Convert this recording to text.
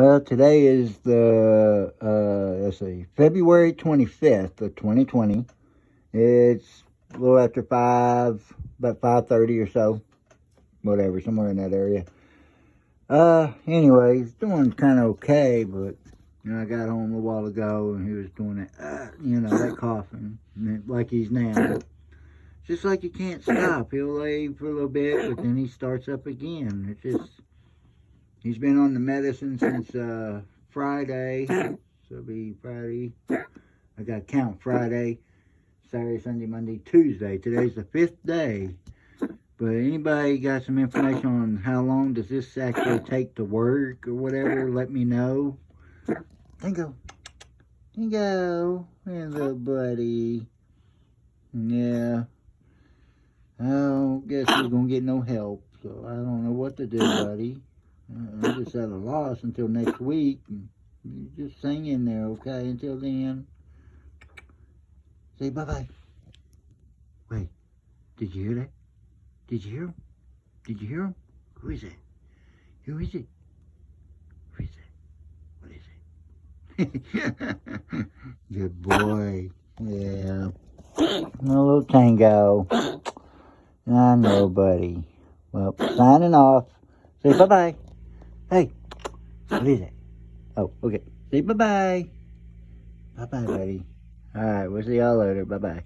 Well, today is the, let's see, February 25th of 2020. It's a little after 5, about 5:30 or so. Whatever, somewhere in that area. Anyways, doing kind of okay, but, I got home a while ago and he was doing that, that coughing, like he's now. Just like he can't stop. He'll lay for a little bit, but then he starts up again. It's just, he's been on the medicine since, Friday. So it'll be Friday. I got to count Friday, Saturday, Sunday, Monday, Tuesday. Today's the 5th day. But anybody got some information on how long does this actually take to work or whatever, let me know. Tango. Tango. Hello, buddy. Yeah. I don't guess we're going to get no help. So I don't know what to do, buddy. I'm just at a loss until next week. You just hang in there, okay? Until then. Say bye-bye. Wait. Did you hear that? Did you hear him? Did you hear him? Who is it? Who is it? Who is it? What is it? Good boy. Yeah. My little Tango. I know, buddy. Well, signing off. Say bye-bye. Hey. What is it? Oh, okay. Say bye-bye. Bye-bye, buddy. All right. We'll see y'all later. Bye-bye.